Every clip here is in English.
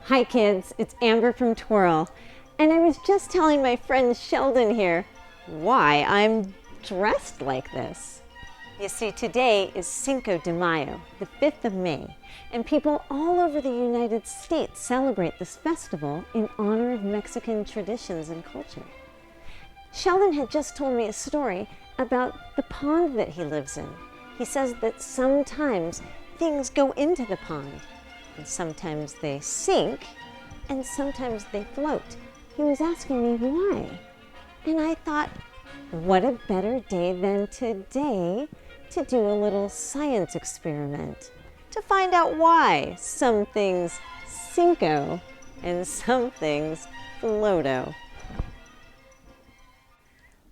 Hi kids, it's Amber from Twirl, and I was just telling my friend Sheldon here why I'm dressed like this. You see, today is Cinco de Mayo, the 5th of May, and people all over the United States celebrate this festival in honor of Mexican traditions and culture. Sheldon had just told me a story about the pond that he lives in. He says that sometimes things go into the pond, and sometimes they sink, and sometimes they float. He was asking me why, and I thought, what a better day than today to do a little science experiment to find out why some things Cinco and some things Floato.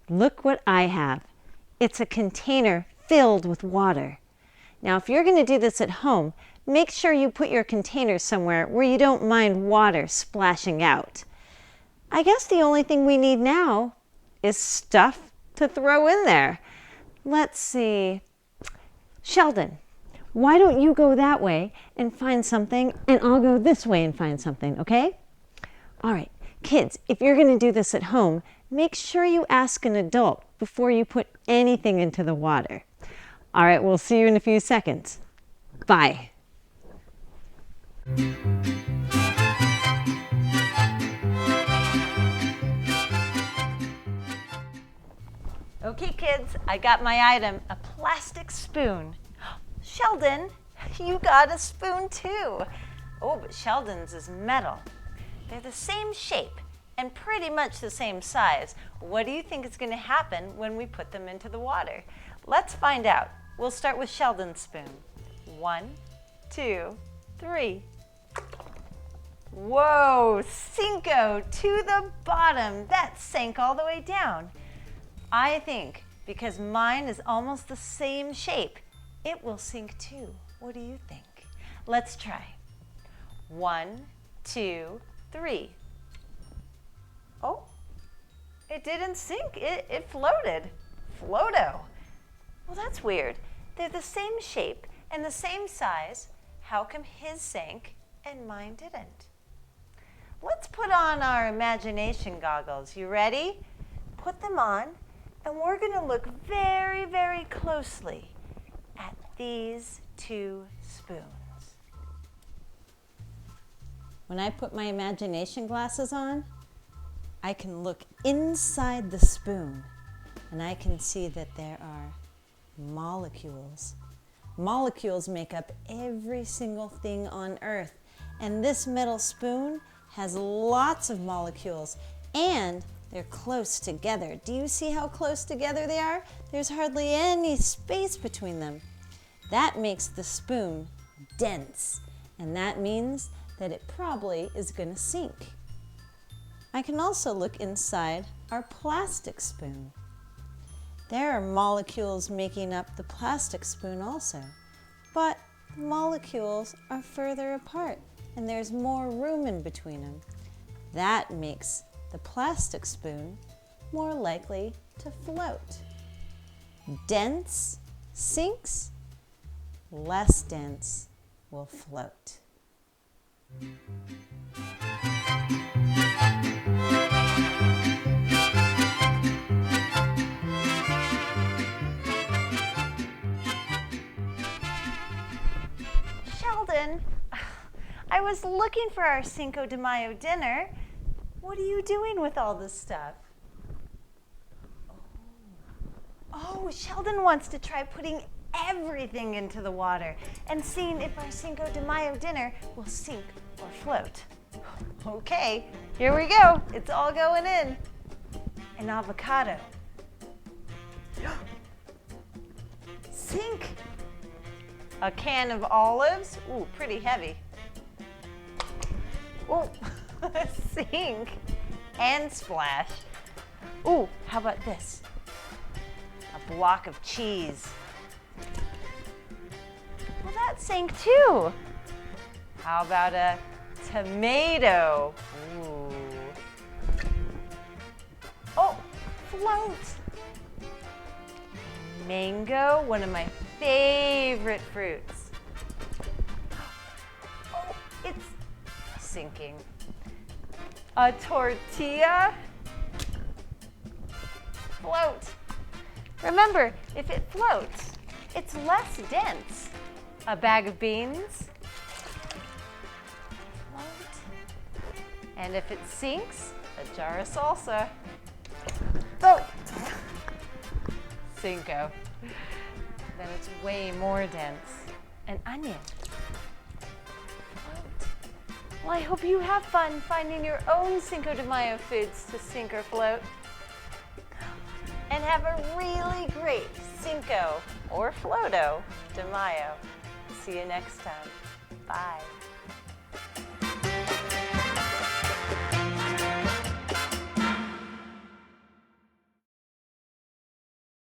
Look what I have. It's a container filled with water. Now, if you're going to do this at home, make sure you put your container somewhere where you don't mind water splashing out. I guess the only thing we need now is stuff to throw in there. Let's see. Sheldon, why don't you go that way and find something, and I'll go this way and find something, okay? All right, kids, if you're going to do this at home, make sure you ask an adult before you put anything into the water. All right, we'll see you in a few seconds. Bye. Okay, kids, I got my item, a plastic spoon. Sheldon, you got a spoon too. Oh, but Sheldon's is metal. They're the same shape and pretty much the same size. What do you think is going to happen when we put them into the water? Let's find out. We'll start with Sheldon's spoon. 1, 2, 3. Whoa, Cinco to the bottom. That sank all the way down. I think because mine is almost the same shape, it will sink too. What do you think? Let's try. 1, 2, 3. Oh, it didn't sink. It floated. Floato. Well, that's weird. They're the same shape and the same size. How come his sank and mine didn't? Let's put on our imagination goggles. You ready? Put them on, and we're going to look very, very closely at these two spoons. When I put my imagination glasses on, I can look inside the spoon, and I can see that there are molecules. Molecules make up every single thing on Earth, and this metal spoon has lots of molecules, and they're close together. Do you see how close together they are? There's hardly any space between them. That makes the spoon dense, and that means that it probably is going to sink. I can also look inside our plastic spoon. There are molecules making up the plastic spoon also, but the molecules are further apart and there's more room in between them. That makes the plastic spoon more likely to float. Dense sinks, less dense will float. Sheldon, I was looking for our Cinco de Mayo dinner. What are you doing with all this stuff? Oh, Sheldon wants to try putting everything into the water and seeing if our Cinco de Mayo dinner will sink or float. Okay, here we go. It's all going in. An avocado. Sink. A can of olives. Ooh, pretty heavy. Ooh, sink and splash. Ooh, how about this? A block of cheese. Well, that sank too. How about a tomato? Ooh. Oh, float. Mango, one of my favorite fruits. Oh, it's sinking. A tortilla, float. Remember, if it floats, it's less dense. A bag of beans, float. And if it sinks, a jar of salsa, float. Cinco. Then it's way more dense. An onion. Float. Well, I hope you have fun finding your own Cinco de Mayo foods to sink or float. And have a really great Cinco or Floato de Mayo. See you next time. Bye.